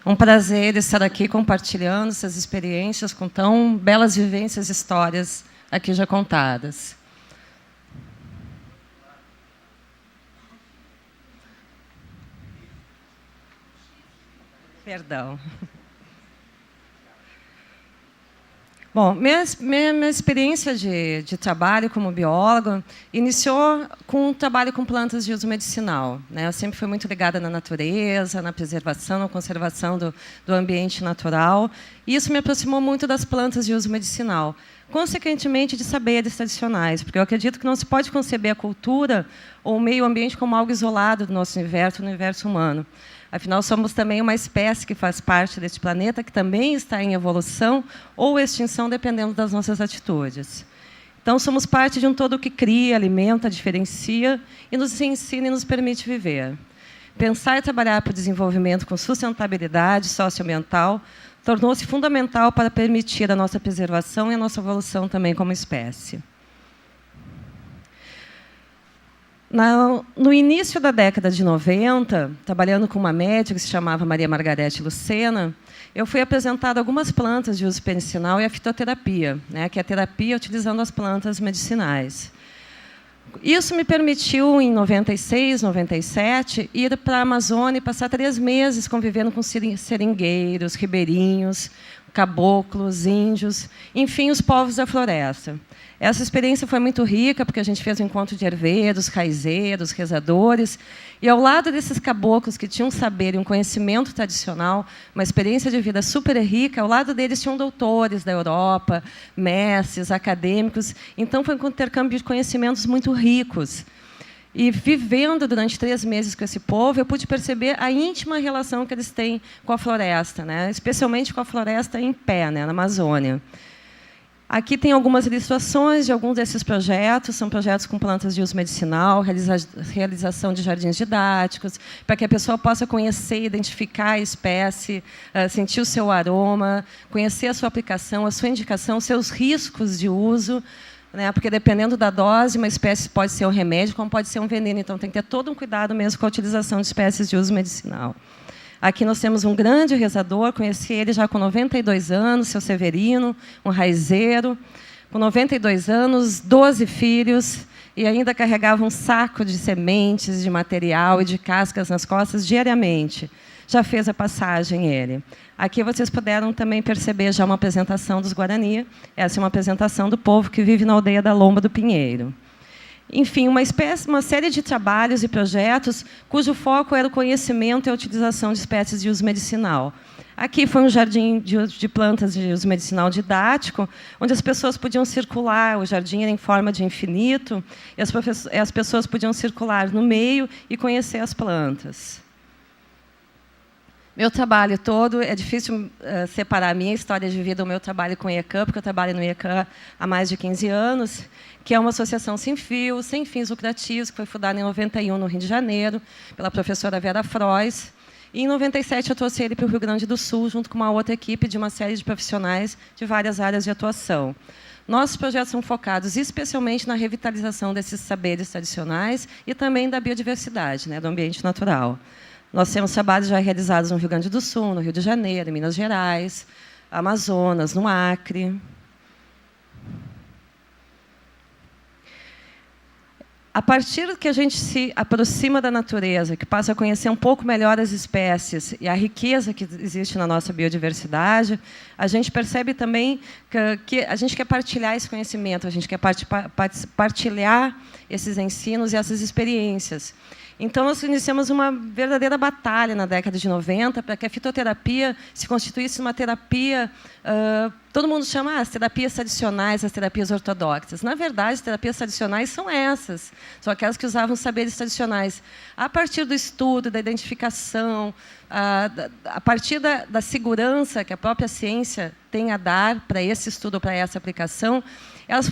Um prazer estar aqui compartilhando essas experiências com tão belas vivências e histórias aqui já contadas. Perdão. Bom, minha experiência de trabalho como bióloga iniciou com um trabalho com plantas de uso medicinal, né? Eu sempre fui muito ligada na natureza, na preservação, na conservação do ambiente natural. E isso me aproximou muito das plantas de uso medicinal, consequentemente de saberes tradicionais, porque eu acredito que não se pode conceber a cultura ou o meio ambiente como algo isolado do nosso universo, do universo humano. Afinal, somos também uma espécie que faz parte deste planeta, que também está em evolução ou extinção, dependendo das nossas atitudes. Então, somos parte de um todo que cria, alimenta, diferencia e nos ensina e nos permite viver. Pensar e trabalhar para o desenvolvimento com sustentabilidade socioambiental tornou-se fundamental para permitir a nossa preservação e a nossa evolução também como espécie. No início da década de 90, trabalhando com uma médica que se chamava Maria Margarete Lucena, eu fui apresentada algumas plantas de uso medicinal e a fitoterapia, né, que é a terapia utilizando as plantas medicinais. Isso me permitiu, em 96, 97, ir para a Amazônia e passar 3 meses convivendo com seringueiros, ribeirinhos, caboclos, índios, enfim, os povos da floresta. Essa experiência foi muito rica, porque a gente fez um encontro de herveiros, raizeiros, rezadores, e ao lado desses caboclos que tinham um saber e um conhecimento tradicional, uma experiência de vida super rica, ao lado deles tinham doutores da Europa, mestres, acadêmicos, então foi um intercâmbio de conhecimentos muito ricos. E vivendo durante 3 meses com esse povo, eu pude perceber a íntima relação que eles têm com a floresta, né? Especialmente com a floresta em pé, né? Na Amazônia. Aqui tem algumas ilustrações de alguns desses projetos. São projetos com plantas de uso medicinal, realização de jardins didáticos, para que a pessoa possa conhecer, identificar a espécie, sentir o seu aroma, conhecer a sua aplicação, a sua indicação, seus riscos de uso, né? Porque, dependendo da dose, uma espécie pode ser um remédio, como pode ser um veneno. Então, tem que ter todo um cuidado mesmo com a utilização de espécies de uso medicinal. Aqui nós temos um grande rezador, conheci ele já com 92 anos, seu Severino, um raizeiro, com 92 anos, 12 filhos, e ainda carregava um saco de sementes, de material e de cascas nas costas diariamente. Já fez a passagem, ele. Aqui vocês puderam também perceber já uma apresentação dos Guarani. Essa é uma apresentação do povo que vive na aldeia da Lomba do Pinheiro. Enfim, uma série de trabalhos e projetos cujo foco era o conhecimento e a utilização de espécies de uso medicinal. Aqui foi um jardim de plantas de uso medicinal didático, onde as pessoas podiam circular, o jardim era em forma de infinito, e as pessoas podiam circular no meio e conhecer as plantas. Meu trabalho todo, é difícil separar a minha história de vida do meu trabalho com o IECAM, porque eu trabalho no IECAM há mais de 15 anos, que é uma associação sem fins lucrativos, que foi fundada em 91, no Rio de Janeiro, pela professora Vera Frois. E, em 97, eu trouxe ele para o Rio Grande do Sul, junto com uma outra equipe de uma série de profissionais de várias áreas de atuação. Nossos projetos são focados especialmente na revitalização desses saberes tradicionais e também da biodiversidade, né, do ambiente natural. Nós temos trabalhos já realizados no Rio Grande do Sul, no Rio de Janeiro, em Minas Gerais, Amazonas, no Acre. A partir que a gente se aproxima da natureza, que passa a conhecer um pouco melhor as espécies e a riqueza que existe na nossa biodiversidade, a gente percebe também que a gente quer partilhar esse conhecimento, a gente quer partilhar esses ensinos e essas experiências. Então, nós iniciamos uma verdadeira batalha na década de 90 para que a fitoterapia se constituísse uma terapia... todo mundo chama as terapias tradicionais, as terapias ortodoxas. Na verdade, as terapias tradicionais são essas. São aquelas que usavam saberes tradicionais. A partir do estudo, da identificação, a partir da segurança que a própria ciência tem a dar para esse estudo, para essa aplicação, elas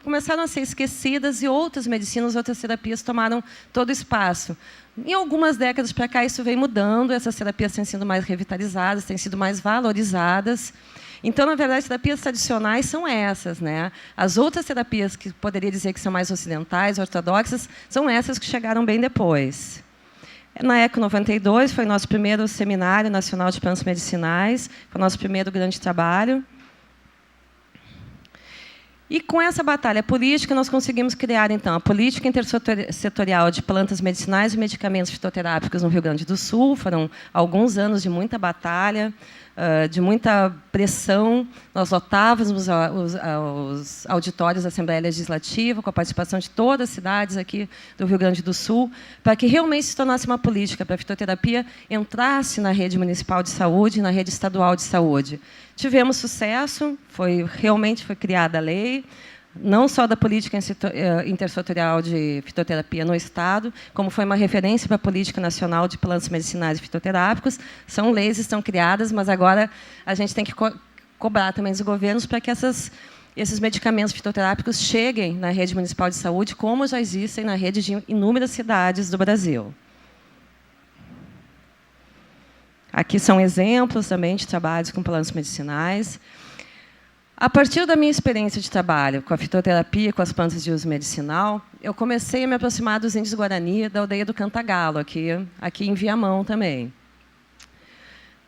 começaram a ser esquecidas e outras medicinas, outras terapias tomaram todo o espaço. Em algumas décadas para cá, isso vem mudando, essas terapias têm sido mais revitalizadas, têm sido mais valorizadas. Então, na verdade, as terapias tradicionais são essas, né? As outras terapias, que poderia dizer que são mais ocidentais, ortodoxas, são essas que chegaram bem depois. Na ECO 92, foi nosso primeiro Seminário Nacional de Plantas Medicinais, foi o nosso primeiro grande trabalho. E, com essa batalha política, nós conseguimos criar, então, a Política Intersetorial de Plantas Medicinais e Medicamentos Fitoterápicos no Rio Grande do Sul. Foram alguns anos de muita batalha, de muita pressão. Nós lotávamos os auditórios da Assembleia Legislativa, com a participação de todas as cidades aqui do Rio Grande do Sul, para que realmente se tornasse uma política, para a fitoterapia entrasse na rede municipal de saúde e na rede estadual de saúde. Tivemos sucesso, realmente foi criada a lei, não só da política intersetorial de fitoterapia no Estado, como foi uma referência para a política nacional de plantas medicinais e fitoterápicos. São leis que estão criadas, mas agora a gente tem que cobrar também dos governos para que esses medicamentos fitoterápicos cheguem na rede municipal de saúde, como já existem na rede de inúmeras cidades do Brasil. Aqui são exemplos também de trabalhos com plantas medicinais. A partir da minha experiência de trabalho com a fitoterapia, com as plantas de uso medicinal, eu comecei a me aproximar dos índios Guarani, da aldeia do Cantagalo, aqui em Viamão também.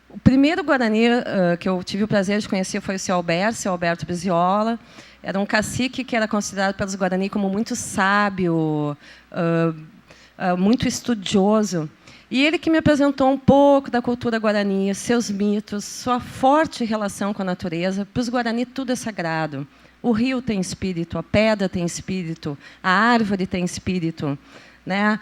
O primeiro Guarani que eu tive o prazer de conhecer foi o seu Alberto Briziola. Era um cacique que era considerado pelos Guarani como muito sábio, muito estudioso. E ele que me apresentou um pouco da cultura guarani, seus mitos, sua forte relação com a natureza. Para os Guarani, tudo é sagrado. O rio tem espírito, a pedra tem espírito, a árvore tem espírito, né?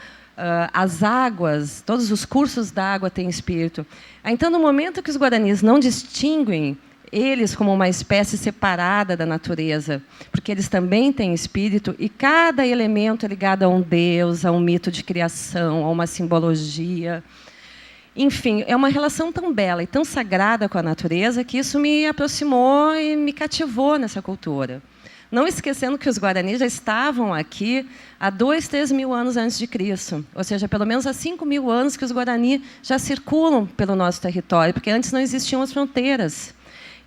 As águas, todos os cursos d'água têm espírito. Então, no momento que os guaranis não distinguem eles como uma espécie separada da natureza, porque eles também têm espírito, e cada elemento é ligado a um deus, a um mito de criação, a uma simbologia. Enfim, é uma relação tão bela e tão sagrada com a natureza que isso me aproximou e me cativou nessa cultura. Não esquecendo que os Guarani já estavam aqui há 2, 3 mil anos antes de Cristo, ou seja, pelo menos há 5 mil anos que os Guarani já circulam pelo nosso território, porque antes não existiam as fronteiras.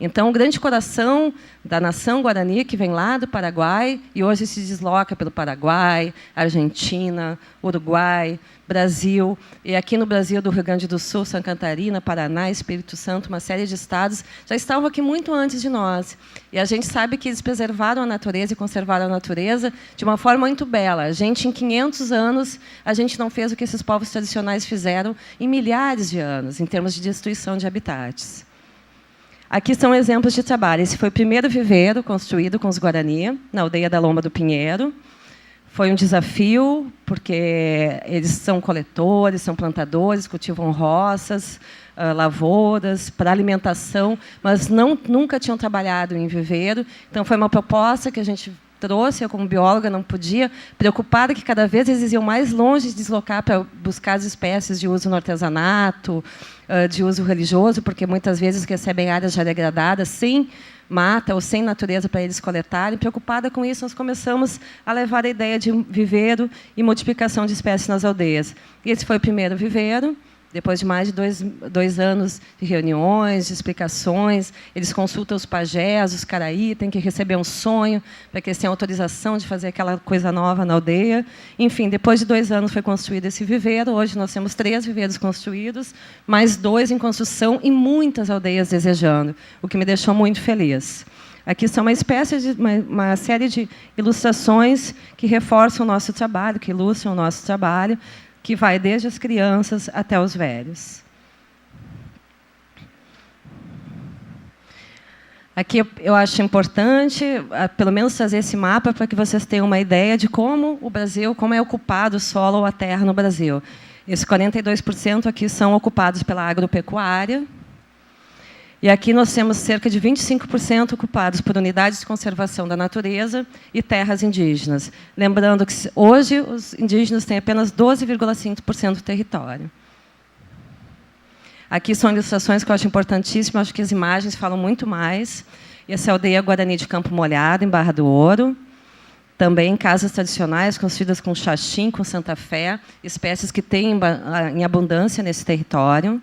Então, o grande coração da nação Guarani, que vem lá do Paraguai, e hoje se desloca pelo Paraguai, Argentina, Uruguai, Brasil, e aqui no Brasil, do Rio Grande do Sul, Santa Catarina, Paraná, Espírito Santo, uma série de estados, já estavam aqui muito antes de nós. E a gente sabe que eles preservaram a natureza e conservaram a natureza de uma forma muito bela. A gente, em 500 anos, a gente não fez o que esses povos tradicionais fizeram em milhares de anos, em termos de destruição de habitats. Aqui são exemplos de trabalho. Esse foi o primeiro viveiro construído com os Guarani, na aldeia da Lomba do Pinheiro. Foi um desafio, porque eles são coletores, são plantadores, cultivam roças, lavouras, para alimentação, mas nunca tinham trabalhado em viveiro. Então, foi uma proposta que a gente trouxe, eu como bióloga não podia, preocupada que cada vez eles iam mais longe de deslocar para buscar as espécies de uso no artesanato, de uso religioso, porque muitas vezes recebem áreas já degradadas, sem mata ou sem natureza para eles coletarem. Preocupada com isso, nós começamos a levar a ideia de viveiro e multiplicação de espécies nas aldeias. E esse foi o primeiro viveiro. Depois de mais de dois anos de reuniões, de explicações, eles consultam os pajés, os caraí, têm que receber um sonho para que eles tenham autorização de fazer aquela coisa nova na aldeia. Enfim, depois de 2 anos foi construído esse viveiro. Hoje nós temos 3 viveiros construídos, mais 2 em construção e muitas aldeias desejando, o que me deixou muito feliz. Aqui são uma série de ilustrações que reforçam o nosso trabalho, que ilustram o nosso trabalho, que vai desde as crianças até os velhos. Aqui eu acho importante, pelo menos, trazer esse mapa para que vocês tenham uma ideia de como o Brasil, como é ocupado o solo ou a terra no Brasil. Esses 42% aqui são ocupados pela agropecuária. E aqui nós temos cerca de 25% ocupados por unidades de conservação da natureza e terras indígenas. Lembrando que hoje os indígenas têm apenas 12,5% do território. Aqui são ilustrações que eu acho importantíssimas, acho que as imagens falam muito mais. Essa é a aldeia Guarani de Campo Molhado, em Barra do Ouro. Também casas tradicionais construídas com xaxim, com Santa Fé, espécies que têm em abundância nesse território.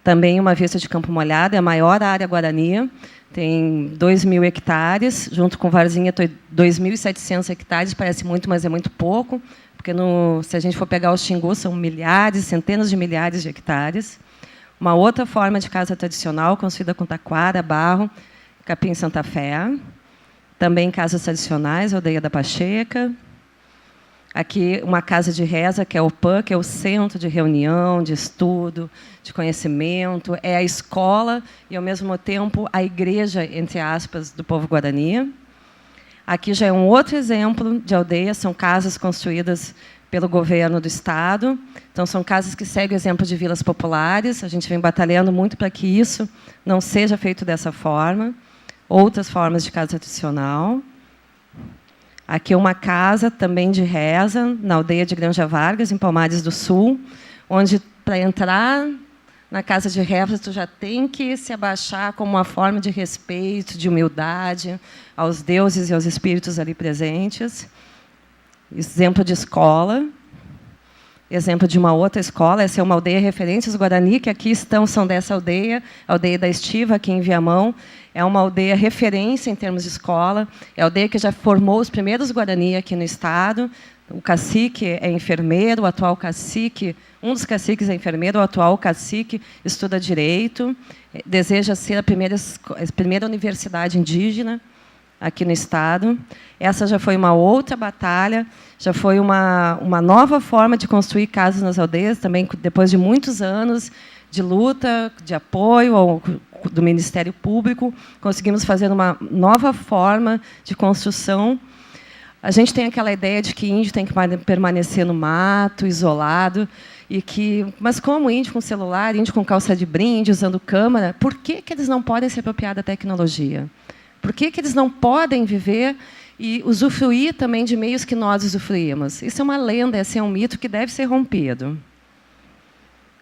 Também uma vista de Campo Molhado, é a maior área Guarani. tem 2.000 hectares, junto com Varzinha, 2.700 hectares, parece muito, mas é muito pouco, porque se a gente for pegar os Xingu, são milhares, centenas de milhares de hectares. Uma outra forma de casa tradicional, construída com taquara, barro, capim Santa Fé. Também casas tradicionais, Aldeia da Pacheca. Aqui, uma casa de reza, que é o PAN, que é o centro de reunião, de estudo, de conhecimento. É a escola e, ao mesmo tempo, a igreja, entre aspas, do povo guarani. Aqui já é um outro exemplo de aldeia, são casas construídas pelo governo do Estado. Então, são casas que seguem o exemplo de vilas populares. A gente vem batalhando muito para que isso não seja feito dessa forma. Outras formas de casa tradicional. Aqui uma casa também de reza, na aldeia de Granja Vargas, em Palmares do Sul, onde, para entrar na casa de reza, tu já tem que se abaixar como uma forma de respeito, de humildade aos deuses e aos espíritos ali presentes. Exemplo de escola. Exemplo de uma outra escola, essa é uma aldeia referência, os Guarani, que aqui são dessa aldeia, a aldeia da Estiva, aqui em Viamão. É uma aldeia referência em termos de escola, é a aldeia que já formou os primeiros Guarani aqui no Estado. O cacique é enfermeiro, o atual cacique, um dos caciques é enfermeiro, o atual cacique estuda Direito, deseja ser a primeira universidade indígena aqui no Estado. Essa já foi uma outra batalha, já foi uma nova forma de construir casas nas aldeias, também depois de muitos anos de luta, de apoio do Ministério Público, conseguimos fazer uma nova forma de construção. A gente tem aquela ideia de que índio tem que permanecer no mato, isolado, mas como índio com celular, índio com calça de brinde, usando câmera, por que eles não podem se apropriar da tecnologia? Por que eles não podem viver e usufruir também de meios que nós usufruímos? Isso é uma lenda, esse é um mito que deve ser rompido.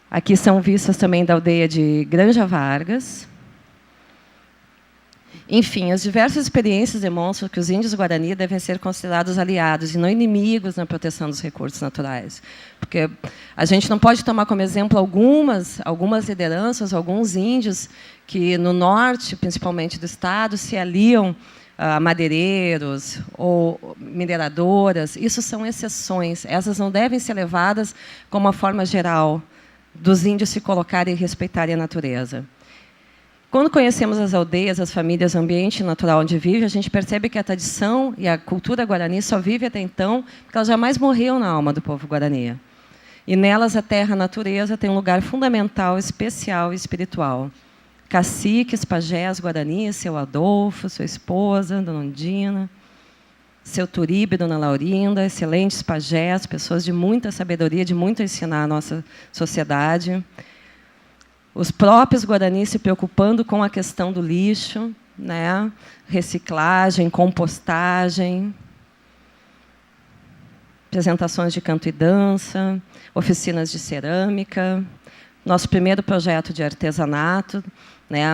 Aqui são vistas também da aldeia de Granja Vargas. Enfim, as diversas experiências demonstram que os índios Guarani devem ser considerados aliados e não inimigos na proteção dos recursos naturais. Porque a gente não pode tomar como exemplo algumas lideranças, alguns índios que, no norte, principalmente do Estado, se aliam a madeireiros ou mineradoras. Isso são exceções. Essas não devem ser levadas como uma forma geral dos índios se colocarem e respeitarem a natureza. Quando conhecemos as aldeias, as famílias, o ambiente natural onde vive, a gente percebe que a tradição e a cultura guarani só vive até então porque ela jamais morreu na alma do povo guarani. E nelas a terra, a natureza, tem um lugar fundamental, especial e espiritual. Caciques, pajés, guarani, seu Adolfo, sua esposa, Dona Ondina, seu Turibe, Dona Laurinda, excelentes pajés, pessoas de muita sabedoria, de muito a ensinar à nossa sociedade. Os próprios Guarani se preocupando com a questão do lixo, né? Reciclagem, compostagem, apresentações de canto e dança, oficinas de cerâmica, nosso primeiro projeto de artesanato, né?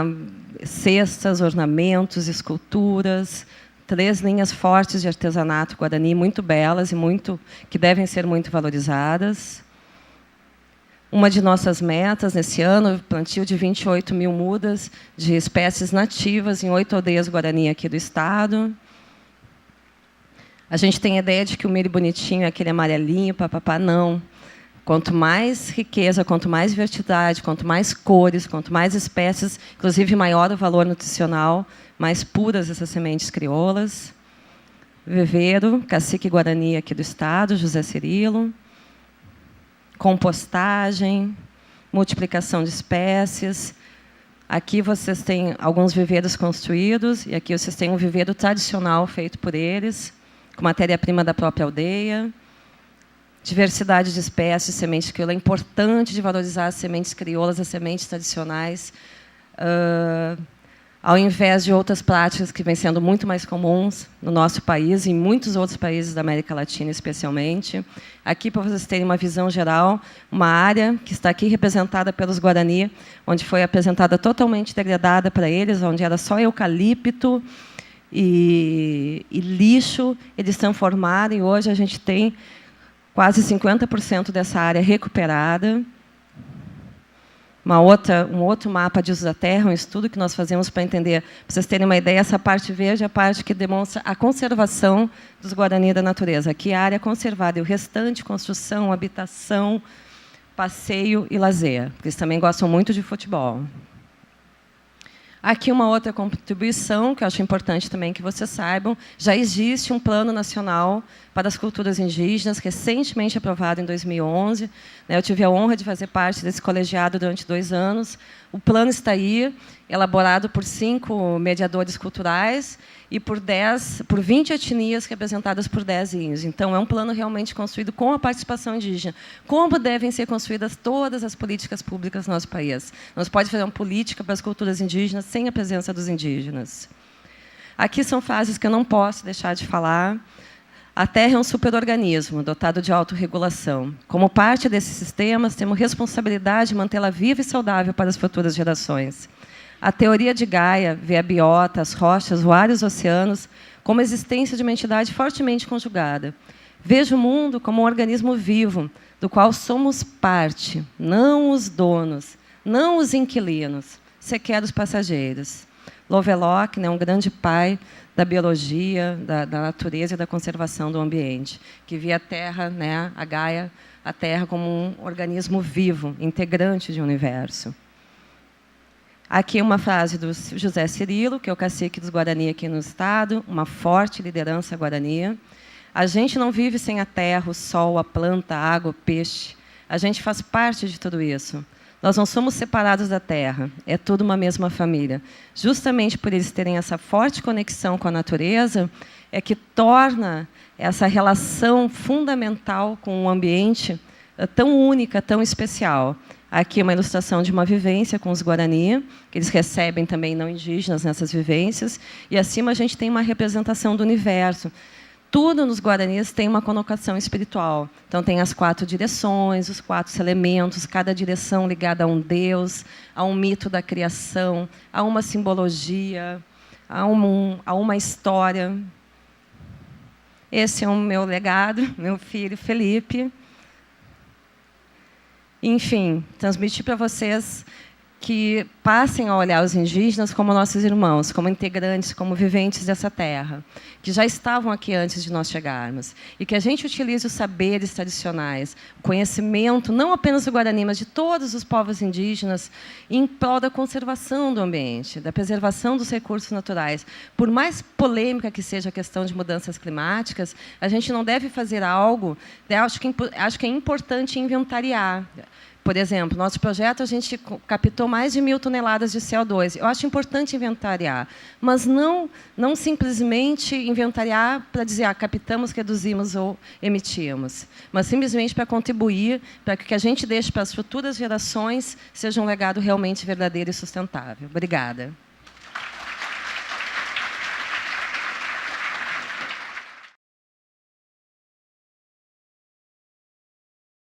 Cestas, ornamentos, esculturas, 3 linhas fortes de artesanato Guarani, muito belas e que devem ser muito valorizadas. Uma de nossas metas nesse ano, o plantio de 28.000 mudas de espécies nativas em 8 aldeias Guarani aqui do Estado. A gente tem a ideia de que o milho bonitinho é aquele amarelinho, papapá, não. Quanto mais riqueza, quanto mais diversidade, quanto mais cores, quanto mais espécies, inclusive maior o valor nutricional, mais puras essas sementes crioulas. Viveiro, cacique Guarani aqui do Estado, José Cirilo. Compostagem, multiplicação de espécies. Aqui vocês têm alguns viveiros construídos, e aqui vocês têm um viveiro tradicional feito por eles, com matéria-prima da própria aldeia. Diversidade de espécies, sementes crioulas. É importante de valorizar as sementes crioulas, as sementes tradicionais, ao invés de outras práticas que vêm sendo muito mais comuns no nosso país e em muitos outros países da América Latina, especialmente. Aqui, para vocês terem uma visão geral, uma área que está aqui representada pelos Guarani, onde foi apresentada totalmente degradada para eles, onde era só eucalipto e lixo, eles transformaram, e hoje a gente tem quase 50% dessa área recuperada. um outro mapa de uso da terra, um estudo que nós fazemos para entender, para vocês terem uma ideia, essa parte verde é a parte que demonstra a conservação dos Guarani da natureza. Aqui a área conservada e o restante, construção, habitação, passeio e lazer, porque eles também gostam muito de futebol. Aqui uma outra contribuição, que eu acho importante também que vocês saibam, já existe um plano nacional para as culturas indígenas, recentemente aprovado em 2011. Eu tive a honra de fazer parte desse colegiado durante 2 anos. O plano está aí, elaborado por 5 mediadores culturais e por 20 etnias representadas por 10 índios. Então, é um plano realmente construído com a participação indígena. Como devem ser construídas todas as políticas públicas no nosso país? Não se pode fazer uma política para as culturas indígenas sem a presença dos indígenas. Aqui são frases que eu não posso deixar de falar. A Terra é um superorganismo dotado de autorregulação. Como parte desses sistemas, temos responsabilidade de mantê-la viva e saudável para as futuras gerações. A teoria de Gaia vê a biota, as rochas, o ar e os oceanos como a existência de uma entidade fortemente conjugada. Vejo o mundo como um organismo vivo, do qual somos parte, não os donos, não os inquilinos, sequer os passageiros. Lovelock, um grande pai da biologia, da natureza e da conservação do ambiente, que via a Terra, a Gaia, a Terra como um organismo vivo, integrante de um universo. Aqui uma frase do José Cirilo, que é o cacique dos Guarani aqui no estado, uma forte liderança guarani. A gente não vive sem a terra, o sol, a planta, a água, o peixe. A gente faz parte de tudo isso. Nós não somos separados da terra, é tudo uma mesma família. Justamente por eles terem essa forte conexão com a natureza, é que torna essa relação fundamental com o ambiente tão única, tão especial. Aqui uma ilustração de uma vivência com os Guarani, que eles recebem também não indígenas nessas vivências. E acima a gente tem uma representação do universo. Tudo nos Guaranis tem uma conotação espiritual. Então, tem as 4 direções, os 4 elementos, cada direção ligada a um deus, a um mito da criação, a uma simbologia, a uma história. Esse é o meu legado, meu filho Felipe. Enfim, transmitir para vocês que passem a olhar os indígenas como nossos irmãos, como integrantes, como viventes dessa terra, que já estavam aqui antes de nós chegarmos, e que a gente utilize os saberes tradicionais, o conhecimento, não apenas do Guarani, mas de todos os povos indígenas, em prol da conservação do ambiente, da preservação dos recursos naturais. Por mais polêmica que seja a questão de mudanças climáticas, a gente não deve fazer algo, acho que é importante inventariar. Por exemplo, nosso projeto, a gente captou mais de 1.000 toneladas de CO2. Eu acho importante inventariar, mas não simplesmente inventariar para dizer captamos, reduzimos ou emitimos, mas simplesmente para contribuir para que a gente deixe para as futuras gerações seja um legado realmente verdadeiro e sustentável. Obrigada.